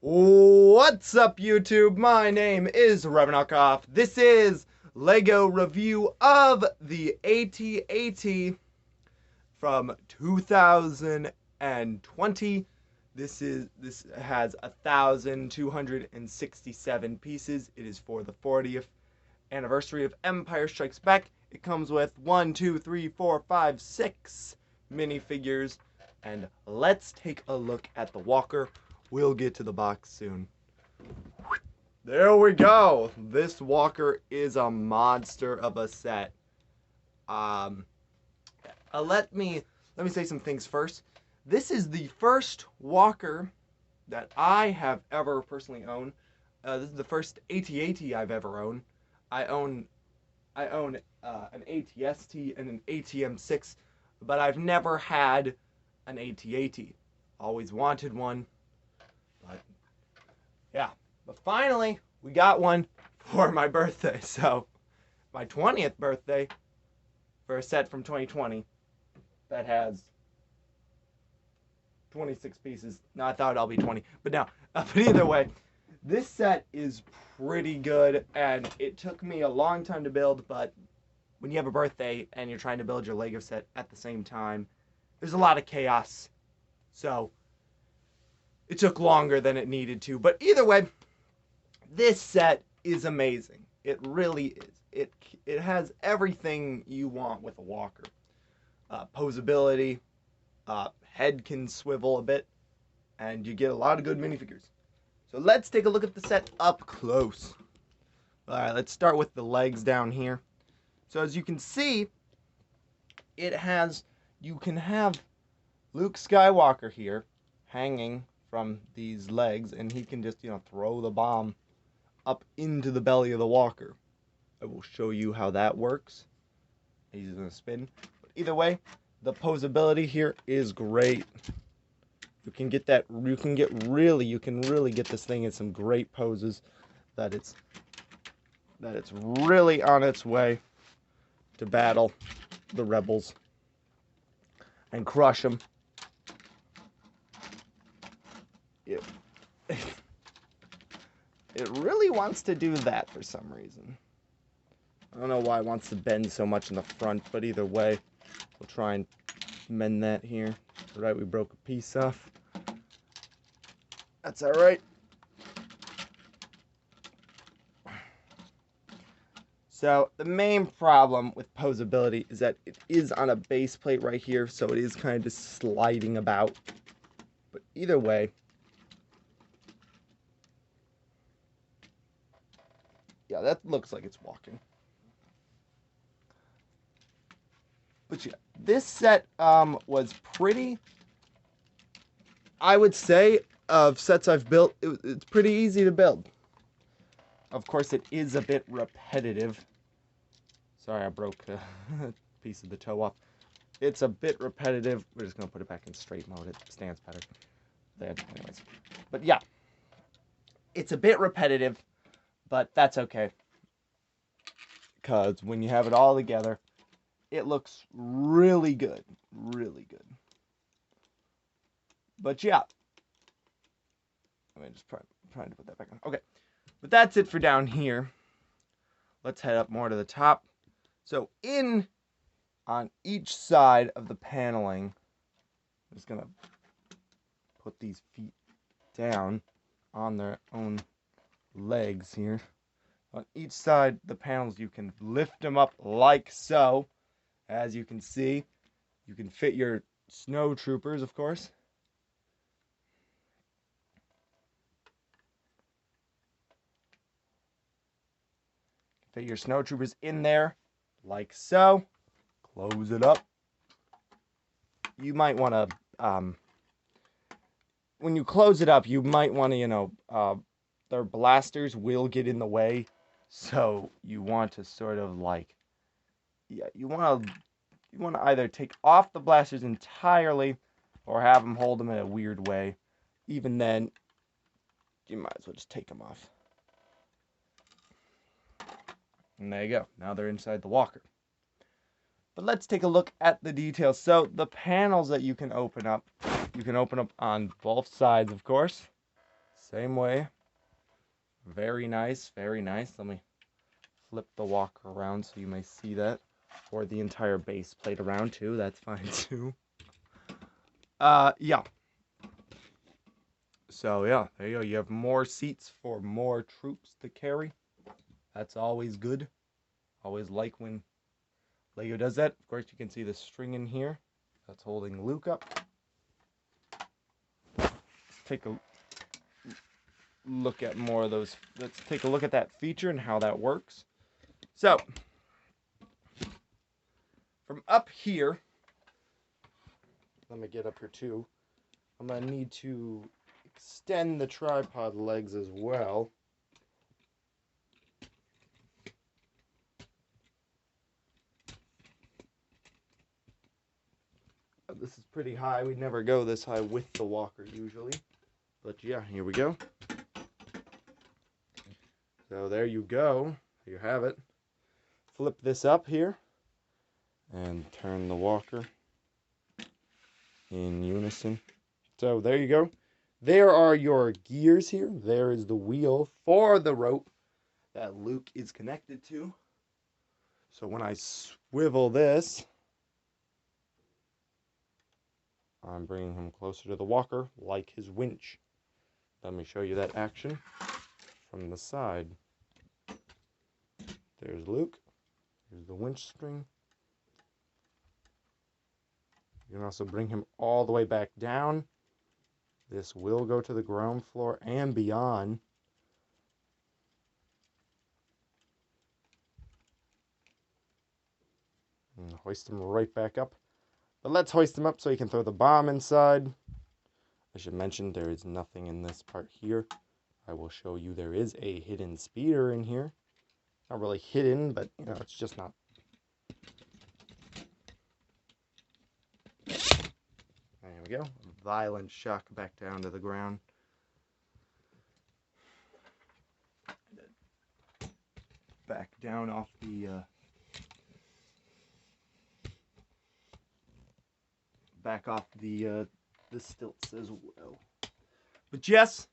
What's up, YouTube? My name is Revenokov. This is LEGO review of the AT-AT from 2020. This has 1,267 pieces. It is for the 40th anniversary of Empire Strikes Back. It comes with 1, 2, 3, 4, 5, 6 minifigures. And let's take a look at the walker. We'll get to the box soon. There we go. This walker is a monster of a set. Let me say some things first. This is the first walker that I have ever personally owned. This is the first AT-AT I've ever owned. I own an AT-ST and an AT-M6, but I've never had an AT-AT. Always wanted one, but yeah. But finally, we got one for my birthday. So, my 20th birthday for a set from 2020 that has 26 pieces. No, I thought it'll be 20, but no. But either way, this set is pretty good, and it took me a long time to build, but when you have a birthday and you're trying to build your LEGO set at the same time, there's a lot of chaos. So, it took longer than it needed to. But either way, this set is amazing. It really is. It has everything you want with a walker. Posability, head can swivel a bit, and you get a lot of good minifigures. So let's take a look at the set up close. Alright, let's start with the legs down here. So as you can see, you can have Luke Skywalker here hanging from these legs, and he can just, throw the bomb up into the belly of the walker. I will show you how that works. He's gonna spin. But either way, the posability here is great. You can really get this thing in some great poses that it's really on its way to battle the rebels and crush them. It really wants to do that for some reason. I don't know why it wants to bend so much in the front, but either way, we'll try and mend that here. Alright, we broke a piece off. That's alright. So, the main problem with posability is that it is on a base plate right here, so it is kind of just sliding about. But either way, yeah, that looks like it's walking. But yeah, this set was pretty, I would say, of sets I've built, it's pretty easy to build. Of course, it is a bit repetitive. Sorry, I broke a piece of the toe off. It's a bit repetitive. We're just going to put it back in straight mode. It stands better. Anyways. But yeah, it's a bit repetitive, but that's okay. Because when you have it all together, it looks really good. Really good. But yeah. Let me just trying to put that back on. Okay. But that's it for down here. Let's head up more to the top. So on each side of the paneling, I'm just going to put these feet down on their own legs here. On each side, the panels, you can lift them up like so. As you can see, you can fit your snow troopers, of course. Fit your snow troopers in there, like so. Close it up. You might want to, when you close it up, you might want to, their blasters will get in the way. So you want to sort of like, yeah, you want to either take off the blasters entirely or have them hold them in a weird way. Even then, you might as well just take them off. And there you go. Now they're inside the walker. But let's take a look at the details. So the panels that you can open up on both sides, of course. Same way. Very nice, very nice. Let me flip the walker around so you may see that. Or the entire base plate around too, that's fine too. Yeah. So yeah, there you go. You have more seats for more troops to carry. That's always good. Always like when Lego does that. Of course, you can see the string in here. That's holding Luke up. Let's take a look at more of those. Let's take a look at that feature and how that works. So, from up here, let me get up here too. I'm going to need to extend the tripod legs as well. This is pretty high. We never go this high with the walker usually. But yeah, here we go. So there you go. There you have it. Flip this up here and turn the walker in unison. So there you go. There are your gears here. There is the wheel for the rope that Luke is connected to. So when I swivel this, I'm bringing him closer to the walker like his winch. Let me show you that action from the side. There's Luke. Here's the winch string. You can also bring him all the way back down. This will go to the ground floor and beyond. And hoist him right back up. But let's hoist him up so he can throw the bomb inside. I should mention there is nothing in this part here. I will show you there is a hidden speeder in here. Not really hidden, but you know, it's just not. There we go. Violent shock back down to the ground. Back down off the the stilts as well. But yes,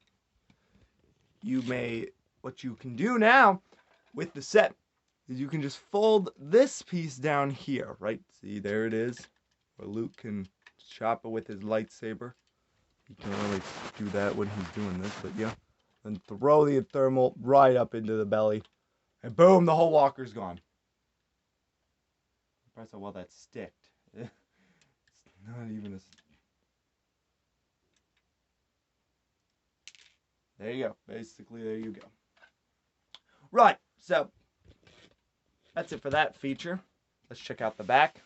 what you can do now with the set is you can just fold this piece down here, right? See, there it is, where Luke can chop it with his lightsaber. He can't really do that when he's doing this, but yeah. Then throw the thermal right up into the belly, and boom, the whole walker's gone. Surprised how well that sticked. It's not even a... There you go. Basically, there you go. Right, so that's it for that feature. Let's check out the back.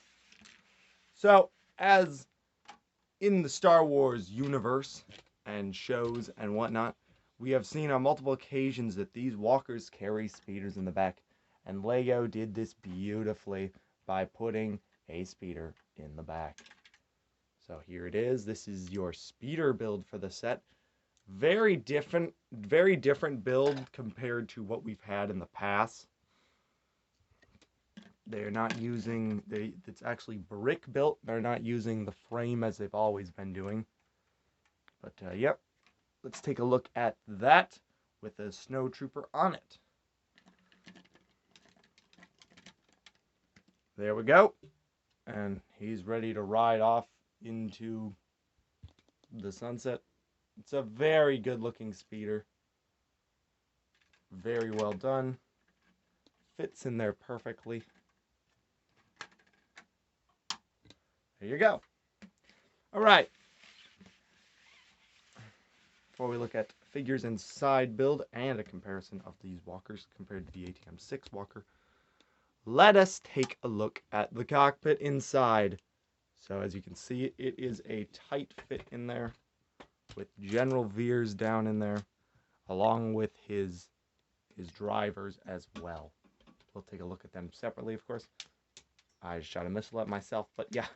So, as in the Star Wars universe and shows and whatnot, we have seen on multiple occasions that these walkers carry speeders in the back. And Lego did this beautifully by putting a speeder in the back. So here it is. This is your speeder build for the set. Very different build compared to what we've had in the past. They're not using, it's actually brick built. They're not using the frame as they've always been doing. But yep, let's take a look at that with a snow trooper on it. There we go. And he's ready to ride off into the sunset. It's a very good looking speeder. Very well done. Fits in there perfectly. There you go. All right. Before we look at figures inside build and a comparison of these walkers compared to the ATM-6 walker, let us take a look at the cockpit inside. So as you can see, it is a tight fit in there with General Veers down in there, along with his drivers as well. We'll take a look at them separately, of course. I just shot a missile at myself, but yeah.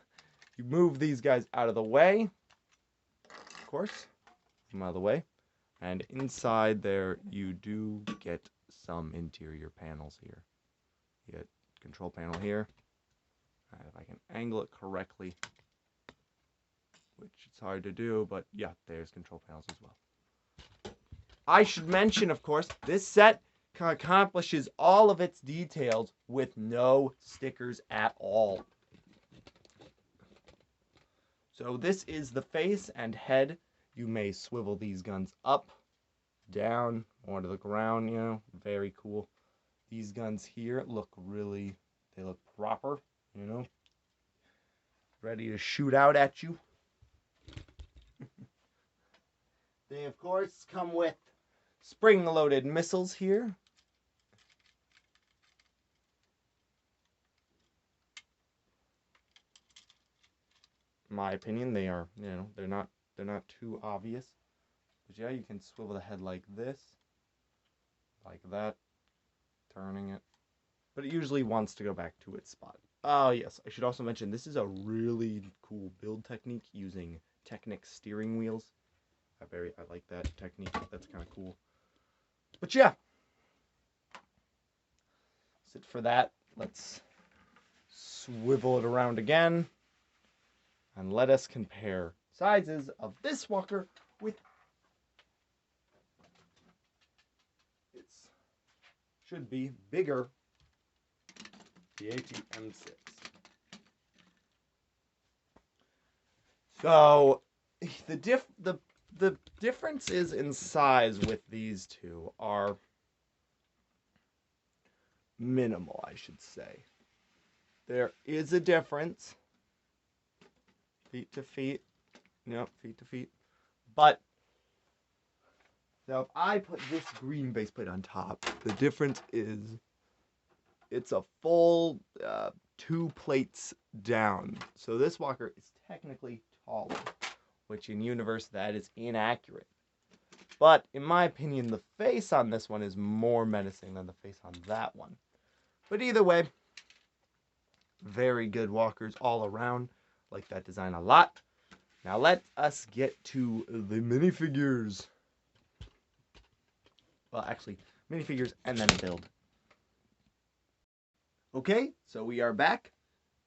You move these guys out of the way, of course. Them out of the way. And inside there, you do get some interior panels here. You get control panel here. If I can angle it correctly, which it's hard to do, but yeah, there's control panels as well. I should mention, of course, this set accomplishes all of its details with no stickers at all. So this is the face and head. You may swivel these guns up, down, or to the ground, you know, very cool. These guns here look really, they look proper, you know, ready to shoot out at you. They, of course, come with spring-loaded missiles here. In my opinion, they are, you know, they're not too obvious. But yeah, you can swivel the head like this, like that, turning it. But it usually wants to go back to its spot. Oh yes, I should also mention this is a really cool build technique using Technic steering wheels. I like that technique. That's kind of cool. But yeah, that's it for that. Let's swivel it around again, and let us compare sizes of this walker with its should be bigger the AT-M6. So the differences in size with these two are minimal, I should say. There is a difference, feet to feet, yep, feet to feet. But now if I put this green base plate on top, the difference is it's a full 2 plates down. So this walker is technically taller, which in universe that is inaccurate. But in my opinion, the face on this one is more menacing than the face on that one. But either way, very good walkers all around. Like that design a lot. Now let us get to the minifigures. Well, actually, minifigures and then a build. Okay, so we are back.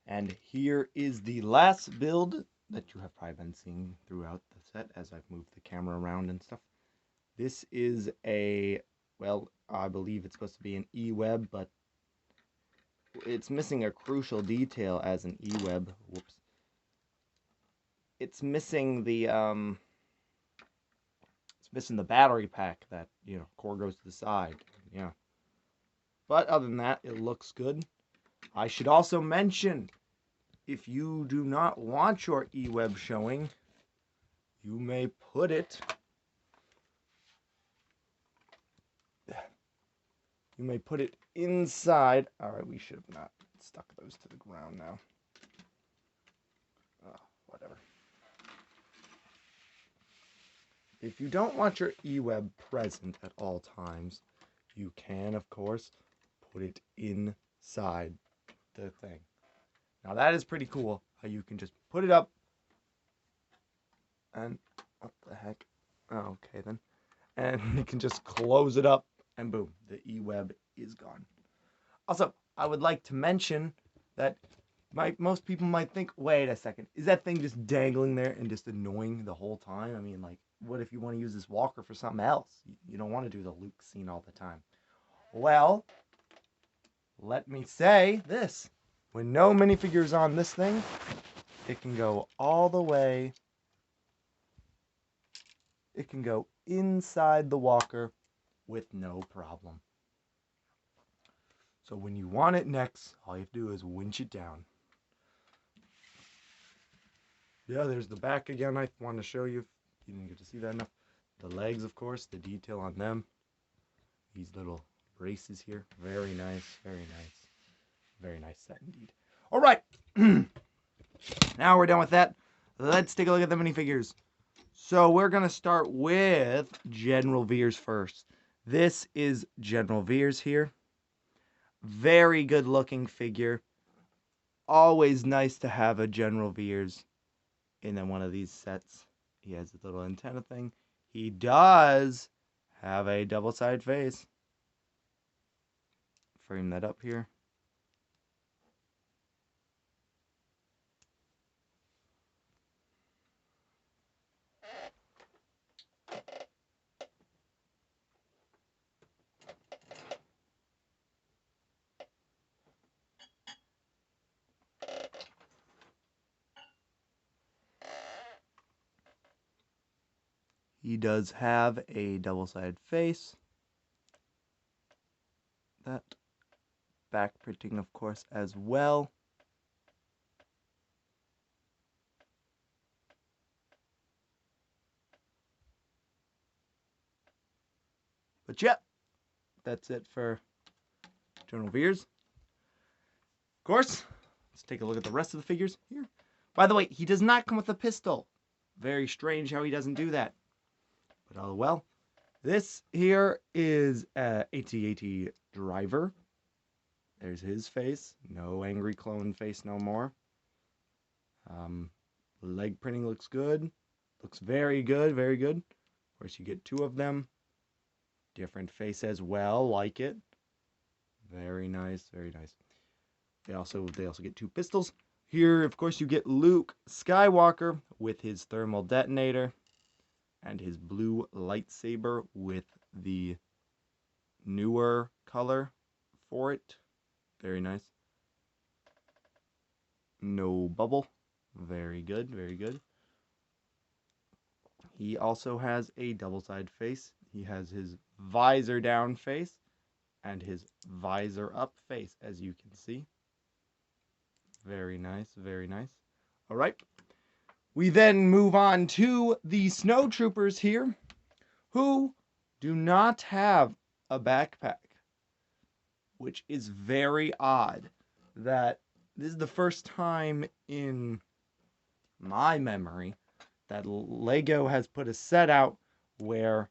And here is the last build that you have probably been seeing throughout the set as I've moved the camera around and stuff. This is a, well, I believe it's supposed to be an E-web, but it's missing a crucial detail as an E-web. Whoops. It's missing the, it's missing the battery pack that, you know, core goes to the side. Yeah. But other than that, it looks good. I should also mention, if you do not want your E-web showing, you may put it, inside. All right, we should have not stuck those to the ground now. Whatever. If you don't want your E-web present at all times, you can, of course, put it inside the thing. Now that is pretty cool, how you can just put it up and, what the heck? Oh, okay then. And you can just close it up and boom, the E-web is gone. Also, I would like to mention that most people might think, wait a second, is that thing just dangling there and just annoying the whole time? I mean, like, what if you want to use this walker for something else? You don't want to do the Luke scene all the time. Well, let me say this. When no minifigures on this thing, it can go all the way. It can go inside the walker with no problem. So when you want it next, all you have to do is winch it down. Yeah, there's the back again. I want to show you if you didn't get to see that enough. The legs, of course, the detail on them. These little braces here. Very nice, very nice. Very nice set indeed. All right. Now we're done with that. Let's take a look at the minifigures. So we're going to start with General Veers first. This is General Veers here. Very good looking figure. Always nice to have a General Veers in one of these sets. He has a little antenna thing. He does have a double-sided face. Frame that up here. He does have a double-sided face. That back printing, of course, as well. But yeah, that's it for General Veers. Of course, let's take a look at the rest of the figures here. By the way, he does not come with a pistol. Very strange how he doesn't do that. But oh well. This here is AT-AT Driver. There's his face. No angry clone face no more. Leg printing looks good. Looks very good, very good. Of course, you get two of them. Different face as well, like it. Very nice, very nice. They also get two pistols. Here, of course, you get Luke Skywalker with his thermal detonator and his blue lightsaber with the newer color for it. Very nice. No bubble. Very good, very good. He also has a double-sided face. He has his visor down face and his visor up face, as you can see. Very nice, very nice. All right. We then move on to the snow troopers here, who do not have a backpack, which is very odd. That this is the first time in my memory that Lego has put a set out where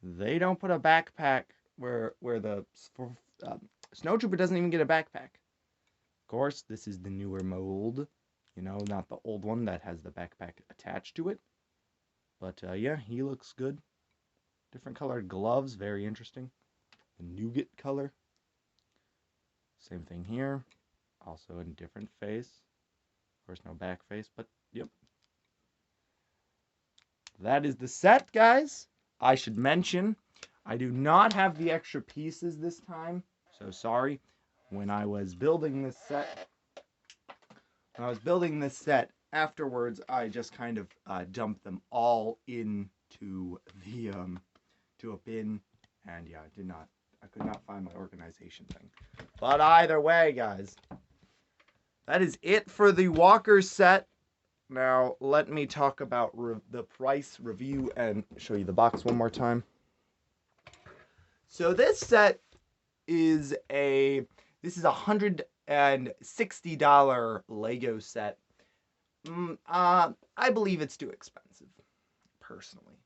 they don't put a backpack, where the snow trooper doesn't even get a backpack. Of course, this is the newer mold, you know, not the old one that has the backpack attached to it. But yeah, he looks good. Different colored gloves, very interesting. The nougat color. Same thing here. Also in different face. Of course, no back face, but yep. That is the set, guys. I should mention, I do not have the extra pieces this time, so sorry. When I was building this set, afterwards, I just kind of dumped them all into the to a bin, and yeah, I could not find my organization thing. But either way, guys, that is it for the Walker set. Now, let me talk about the price review and show you the box one more time. So this set is this is a $160 Lego set. I believe it's too expensive, personally.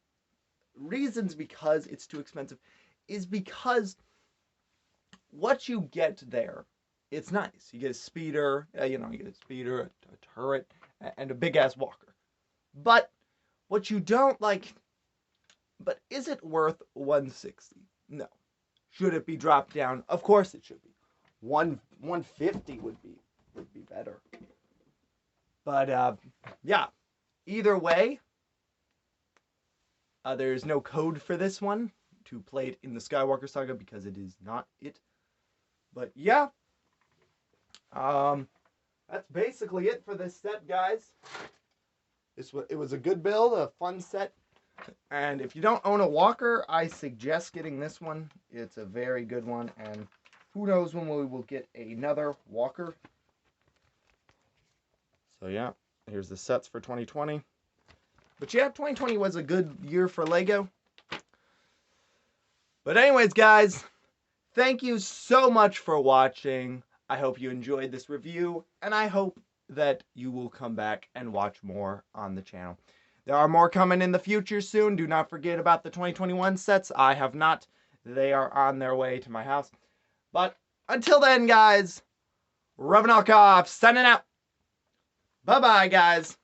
Reasons because it's too expensive is because what you get there, it's nice. You get a speeder, you get a speeder, a turret, and a big-ass walker. But what you don't like, but is it worth $160? No. Should it be dropped down? Of course it should be. $150 would be better. But yeah, either way, there's no code for this one to play it in the Skywalker Saga because it is not it. But yeah, that's basically it for this set, guys. It was a good build, a fun set. And if you don't own a walker, I suggest getting this one. It's a very good one, and who knows when we will get another walker. So yeah, here's the sets for 2020. But yeah, 2020 was a good year for Lego. But anyways, guys, thank you so much for watching. I hope you enjoyed this review, and I hope that you will come back and watch more on the channel. There are more coming in the future soon. Do not forget about the 2021 sets. I have not. They are on their way to my house. But until then, guys, Revan Alkov signing out. Bye-bye, guys.